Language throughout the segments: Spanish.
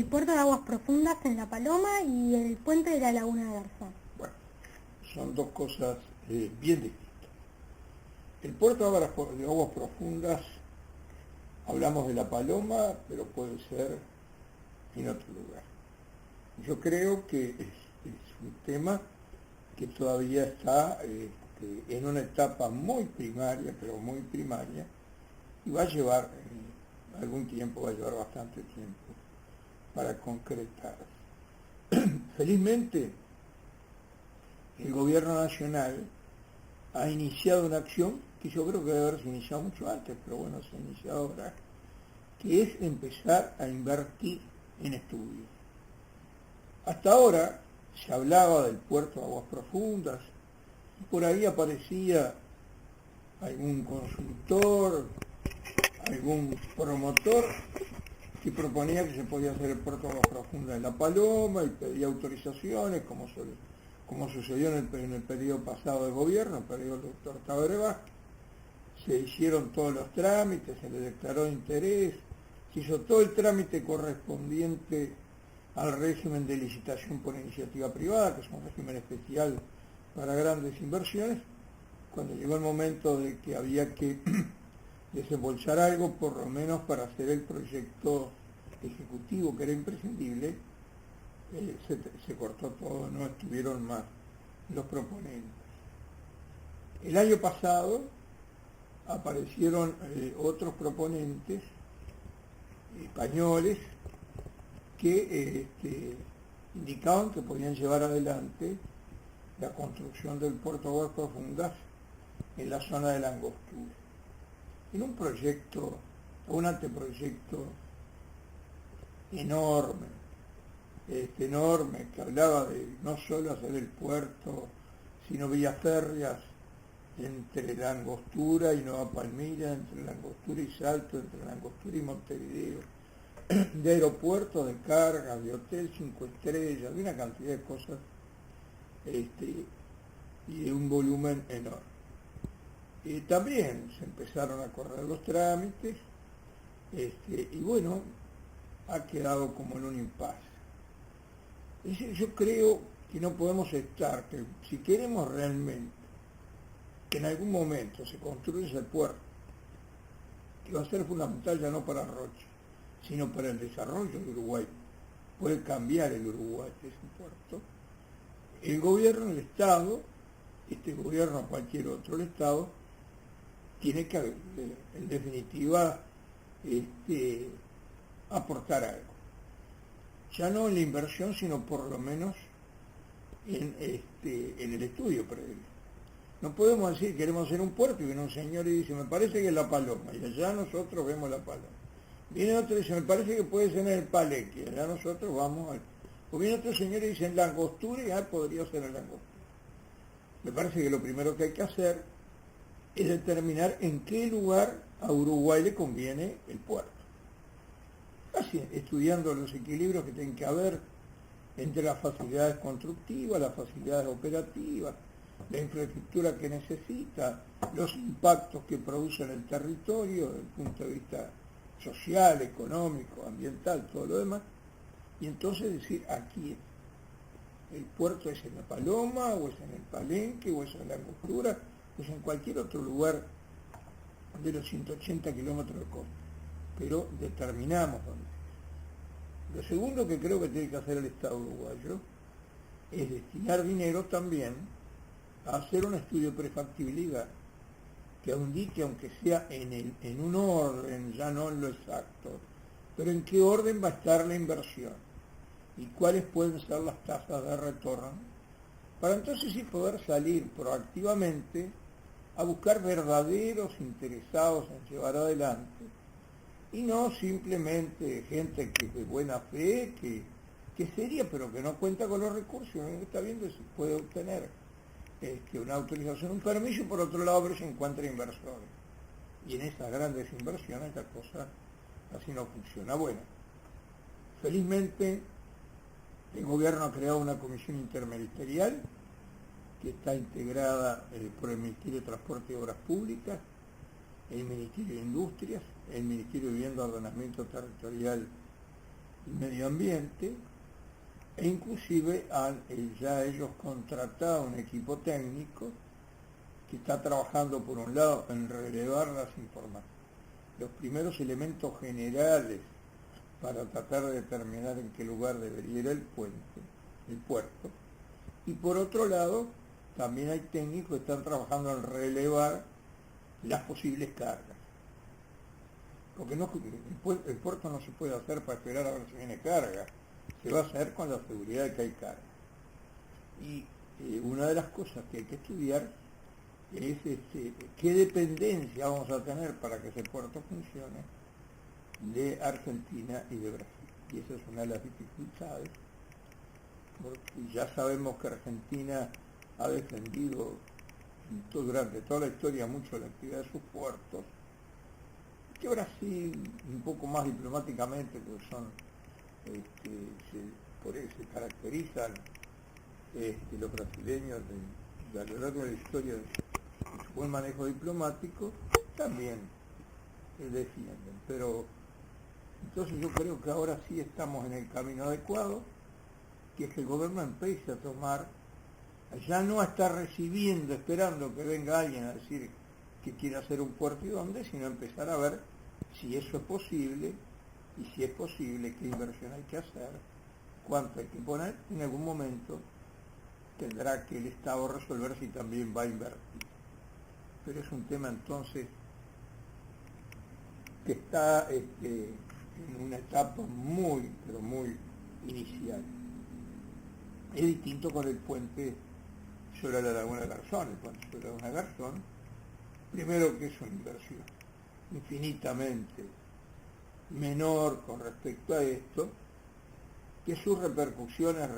el puerto de aguas profundas en La Paloma y el puente de la Laguna de Garzón. Bueno, son dos cosas bien distintas. El puerto de aguas profundas, hablamos de La Paloma, pero puede ser en otro lugar. Yo creo que es un tema que todavía está en una etapa muy primaria, pero muy primaria, y va a llevar algún tiempo, va a llevar bastante tiempo para concretar. Felizmente, el gobierno nacional ha iniciado una acción que yo creo que debe haberse iniciado mucho antes, pero bueno, se ha iniciado ahora, que es empezar a invertir en estudios. Hasta ahora se hablaba del puerto de aguas profundas, y por ahí aparecía algún consultor, algún promotor que proponía que se podía hacer el puerto de aguas profundas en La Paloma y pedía autorizaciones, como sucedió en el periodo pasado del gobierno, el periodo del doctor Tabaré Vázquez. Se hicieron todos los trámites, se le declaró interés, se hizo todo el trámite correspondiente al régimen de licitación por iniciativa privada, que es un régimen especial para grandes inversiones. Cuando llegó el momento de que había que desembolsar algo, por lo menos para hacer el proyecto ejecutivo, que era imprescindible, se cortó todo, no estuvieron más los proponentes. El año pasado aparecieron otros proponentes españoles que indicaban que podían llevar adelante la construcción del puerto de aguas profundas en la zona de la Angostura. En un proyecto, un anteproyecto enorme, que hablaba de no solo hacer el puerto, sino vías férreas entre la Angostura y Nueva Palmira, entre la Angostura y Salto, entre la Angostura y Montevideo, de aeropuertos, de carga, de hotel 5 estrellas, de una cantidad de cosas, y de un volumen enorme. También se empezaron a correr los trámites, y bueno, ha quedado como en un impasse. Yo creo que no podemos estar, que si queremos realmente que en algún momento se construya ese puerto, que va a ser fundamental ya no para Rocha, sino para el desarrollo de Uruguay, puede cambiar el Uruguay, ese puerto, el gobierno, el Estado, este gobierno o cualquier otro, el Estado, tiene que, en definitiva, aportar algo. Ya no en la inversión, sino por lo menos en el estudio previo. No podemos decir queremos hacer un puerto y viene un señor y dice, me parece que es La Paloma, y allá nosotros vemos La Paloma. Viene otro y dice, me parece que puede ser en el Paleque, allá nosotros vamos al... O viene otro señor y dice, en la Angostura, y podría ser en la Angostura. Me parece que lo primero que hay que hacer es determinar en qué lugar a Uruguay le conviene el puerto. Así, estudiando los equilibrios que tienen que haber entre las facilidades constructivas, las facilidades operativas, la infraestructura que necesita, los impactos que produce en el territorio desde el punto de vista social, económico, ambiental, todo lo demás, y entonces decir, aquí el puerto es en La Paloma, o es en el Palenque, o es en la Angostura, o es en cualquier otro lugar de los 180 kilómetros de costa, pero determinamos dónde es. Lo segundo que creo que tiene que hacer el Estado uruguayo es destinar dinero también a hacer un estudio de prefactibilidad que indique, aunque sea en un orden, ya no en lo exacto, pero en qué orden va a estar la inversión y cuáles pueden ser las tasas de retorno, para entonces sí poder salir proactivamente a buscar verdaderos interesados en llevar adelante, y no simplemente gente que de buena fe, que sería, pero que no cuenta con los recursos, no está viendo si puede obtener una autorización, un permiso, por otro lado, pero se encuentra inversores. Y en esas grandes inversiones la cosa así no funciona. Bueno, felizmente el gobierno ha creado una comisión interministerial que está integrada por el Ministerio de Transporte y Obras Públicas, el Ministerio de Industrias, el Ministerio de Vivienda y Ordenamiento Territorial y Medio Ambiente, e inclusive han ya ellos contratado un equipo técnico que está trabajando por un lado en relevar los primeros elementos generales para tratar de determinar en qué lugar debería ir el puerto, y por otro lado también hay técnicos que están trabajando en relevar las posibles cargas, porque el puerto no se puede hacer para esperar a ver si viene carga, se va a hacer con la seguridad de que hay carga. Y una de las cosas que hay que estudiar es qué dependencia vamos a tener para que ese puerto funcione de Argentina y de Brasil. Y esa es una de las dificultades, porque ya sabemos que Argentina ha defendido durante toda la historia mucho la actividad de sus puertos, que Brasil un poco más diplomáticamente, porque por eso se caracterizan los brasileños a lo largo de la historia de su buen manejo diplomático, también defienden. Pero entonces yo creo que ahora sí estamos en el camino adecuado, que es que el gobierno empiece a tomar, ya no a estar recibiendo, esperando que venga alguien a decir que quiere hacer un puerto y dónde, sino empezar a ver si eso es posible, y si es posible, qué inversión hay que hacer, cuánto hay que poner. En algún momento tendrá que el Estado resolver si también va a invertir. Pero es un tema entonces que está en una etapa muy, pero muy inicial. Es distinto con el puente sobre la Laguna Garzón. El puente sobre la Laguna Garzón, primero que es una inversión infinitamente menor con respecto a esto, que sus repercusiones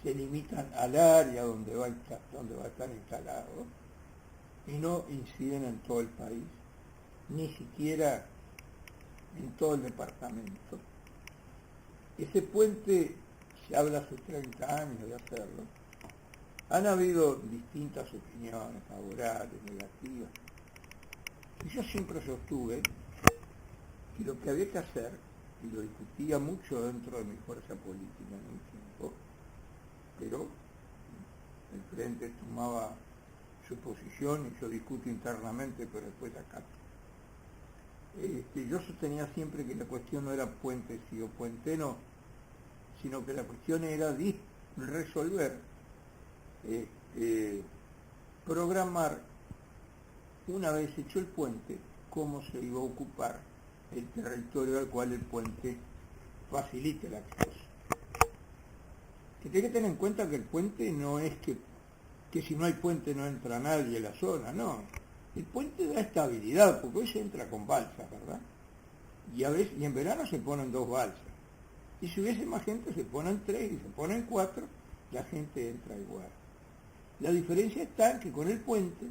se limitan al área donde va a estar instalado y no inciden en todo el país, ni siquiera en todo el departamento. Ese puente, se habla hace 30 años de hacerlo, han habido distintas opiniones, favorables, negativas, y yo siempre sostuve que lo que había que hacer, y lo discutía mucho dentro de mi fuerza política en un tiempo, pero el Frente tomaba su posición y yo discuto internamente, pero después acá. Yo sostenía siempre que la cuestión no era puente sí o puente no, sino que la cuestión era resolver, programar, una vez hecho el puente, cómo se iba a ocupar el territorio al cual el puente facilite el acceso. Que tiene que tener en cuenta que el puente no es que si no hay puente no entra nadie en la zona, no. El puente da estabilidad, porque hoy se entra con balsas, ¿verdad? Y en verano se ponen 2 balsas. Y si hubiese más gente se ponen 3 y se ponen 4, la gente entra igual. La diferencia está en que con el puente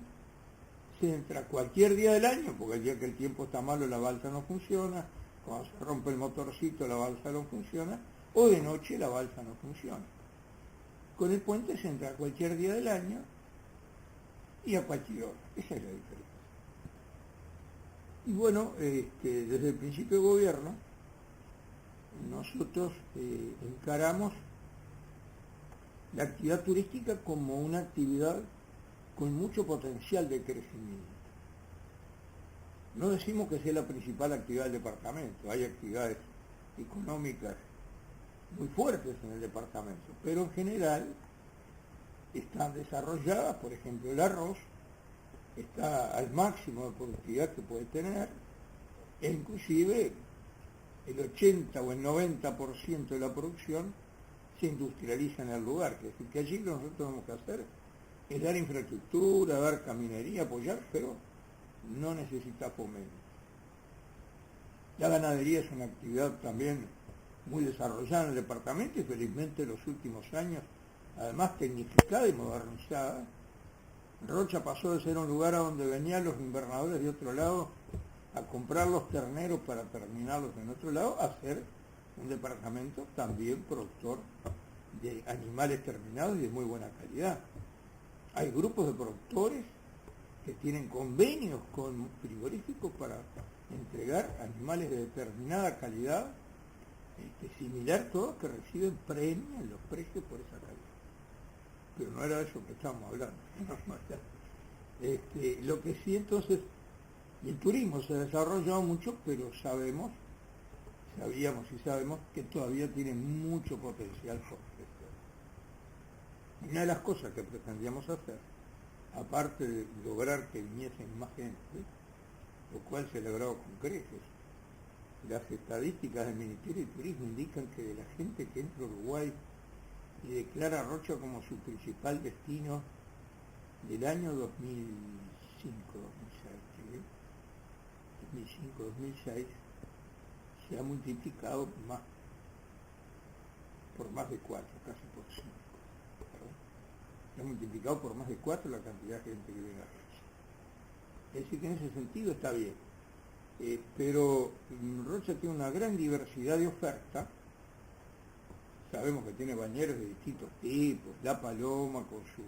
se entra cualquier día del año, porque el día que el tiempo está malo la balsa no funciona, cuando se rompe el motorcito la balsa no funciona, o de noche la balsa no funciona. Con el puente se entra cualquier día del año y a cualquier hora. Esa es la diferencia. Y bueno, desde el principio de gobierno, nosotros encaramos la actividad turística como una actividad con mucho potencial de crecimiento. No decimos que sea la principal actividad del departamento, hay actividades económicas muy fuertes en el departamento, pero en general están desarrolladas. Por ejemplo, el arroz está al máximo de productividad que puede tener, e inclusive el 80 o el 90% de la producción se industrializa en el lugar, es decir, que allí lo que nosotros tenemos que hacer es dar infraestructura, dar caminería, apoyar, pero no necesita fomento. La ganadería es una actividad también muy desarrollada en el departamento y felizmente en los últimos años, además tecnificada y modernizada. Rocha pasó de ser un lugar a donde venían los invernadores de otro lado a comprar los terneros para terminarlos en otro lado, a ser un departamento también productor de animales terminados y de muy buena calidad. Hay grupos de productores que tienen convenios con frigoríficos para entregar animales de determinada calidad similar, todos que reciben premios en los precios por esa calidad. Pero no era de eso que estábamos hablando. Lo que sí entonces, el turismo se ha desarrollado mucho, pero sabíamos y sabemos que todavía tiene mucho potencial por crecer. Una de las cosas que pretendíamos hacer, aparte de lograr que viniesen más gente, lo cual se ha logrado con creces, las estadísticas del Ministerio de Turismo indican que de la gente que entra a Uruguay y declara Rocha como su principal destino del año 2005-2006, se ha multiplicado por más de 4, casi por 5. Se ha multiplicado por más de 4 la cantidad de gente que viene a Rocha. Es decir, que en ese sentido está bien. Pero Rocha tiene una gran diversidad de oferta. Sabemos que tiene bañeros de distintos tipos, La Paloma con su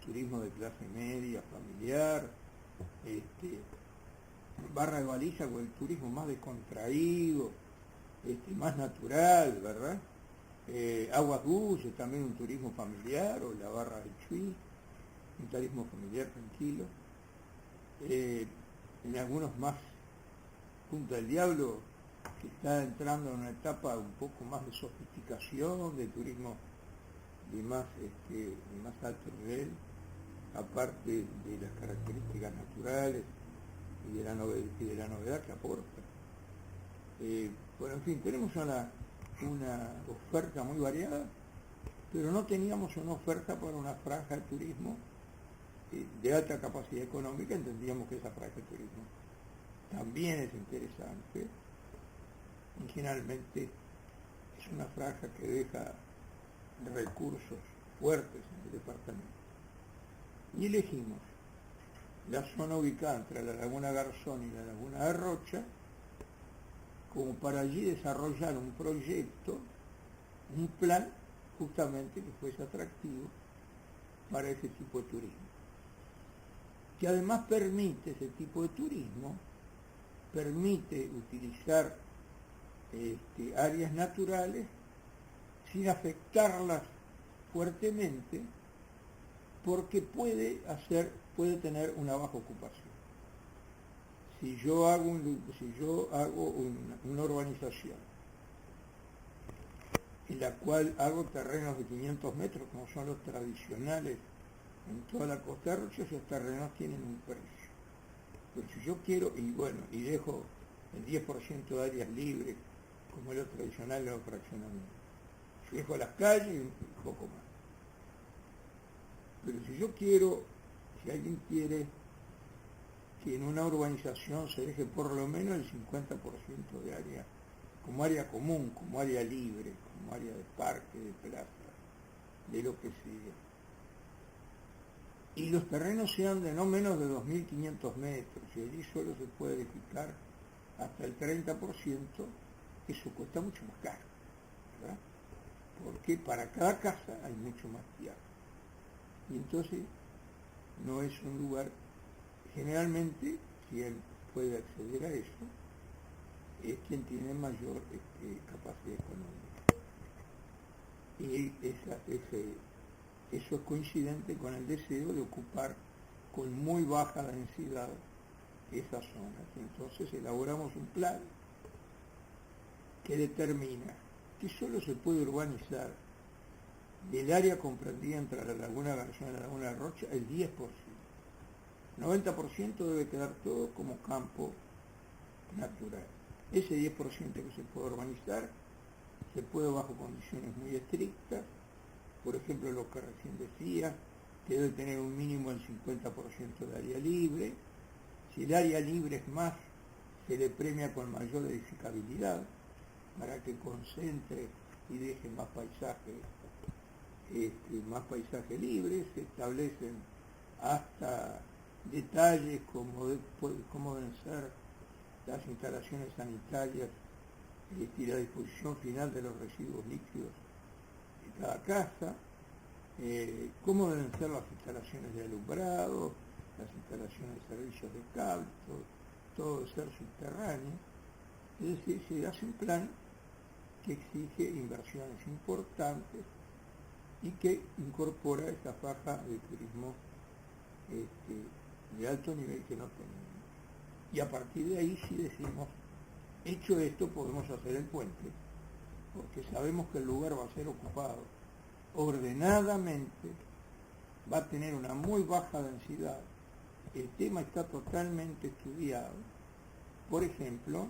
turismo de clase media, familiar, Barra de Baliza con el turismo más descontraído, más natural, ¿verdad? Aguas Dulces, también un turismo familiar, o la Barra del Chuy, un turismo familiar tranquilo. En algunos más, Punta del Diablo, que está entrando en una etapa un poco más de sofisticación, de turismo de más alto nivel, aparte de las características naturales y de la novedad que aporta. Bueno, en fin, tenemos una oferta muy variada, pero no teníamos una oferta para una franja de turismo de alta capacidad económica. Entendíamos que esa franja de turismo también es interesante y generalmente es una franja que deja recursos fuertes en el departamento. Y elegimos la zona ubicada entre la Laguna Garzón y la Laguna de Rocha como para allí desarrollar un proyecto, un plan justamente que fuese atractivo para ese tipo de turismo, que además permite ese tipo de turismo, permite utilizar áreas naturales sin afectarlas fuertemente, porque puede tener una baja ocupación. Si yo hago una urbanización en la cual hago terrenos de 500 metros, como son los tradicionales en toda la costa de Rocha, esos terrenos tienen un precio. Pero si yo quiero, y dejo el 10% de áreas libres, como es lo tradicional de los fraccionamientos, si dejo las calles y un poco más. Pero si alguien quiere que en una urbanización se deje por lo menos el 50% de área, como área común, como área libre, como área de parque, de plaza, de lo que sea. Y los terrenos sean de no menos de 2.500 metros, y allí solo se puede edificar hasta el 30%, eso cuesta mucho más caro, ¿verdad? Porque para cada casa hay mucho más tierra. Y entonces no es un lugar, generalmente quien puede acceder a eso es quien tiene mayor capacidad económica. Y eso es coincidente con el deseo de ocupar con muy baja densidad esas zonas. Entonces elaboramos un plan que determina que solo se puede urbanizar del área comprendida entre la Laguna Garzón y la Laguna de Rocha el 10%. 90% debe quedar todo como campo natural. Ese 10% que se puede urbanizar se puede bajo condiciones muy estrictas, por ejemplo lo que recién decía, que debe tener un mínimo del 50% de área libre. Si el área libre es más, se le premia con mayor edificabilidad para que concentre y deje más paisaje libre. Se establecen hasta detalles como deben ser las instalaciones sanitarias y la disposición final de los residuos líquidos de cada casa, cómo deben ser las instalaciones de alumbrado, las instalaciones de servicios de cable, todo debe ser subterráneo. Es decir, se hace un plan que exige inversiones importantes y que incorpora esta faja de turismo de alto nivel que no tenemos. Y a partir de ahí sí decimos, hecho esto podemos hacer el puente, porque sabemos que el lugar va a ser ocupado ordenadamente, va a tener una muy baja densidad, el tema está totalmente estudiado. Por ejemplo,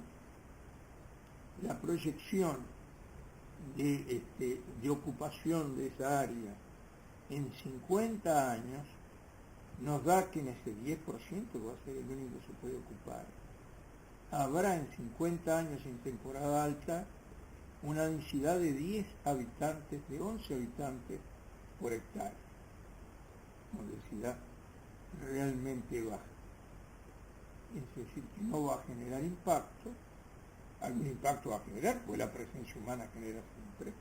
la proyección de ocupación de esa área en 50 años nos da que en ese 10% va a ser el único que se puede ocupar. Habrá en 50 años en temporada alta una densidad de 10 habitantes, de 11 habitantes por hectárea, una densidad realmente baja. Es decir, que no va a generar impacto, algún impacto va a generar, pues la presencia humana genera siempre,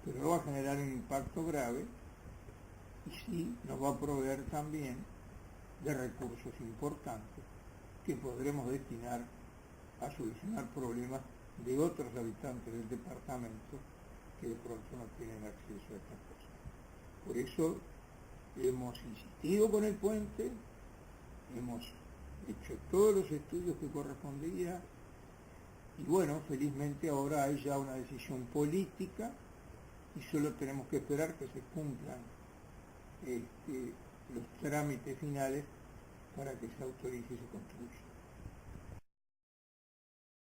pero no va a generar un impacto grave y sí nos va a proveer también de recursos importantes que podremos destinar a solucionar problemas de otros habitantes del departamento que de pronto no tienen acceso a estas cosas. Por eso hemos insistido con el puente, hemos hecho todos los estudios que correspondía y bueno, felizmente ahora hay ya una decisión política y solo tenemos que esperar que se cumplan los trámites finales para que se autorice y se construya.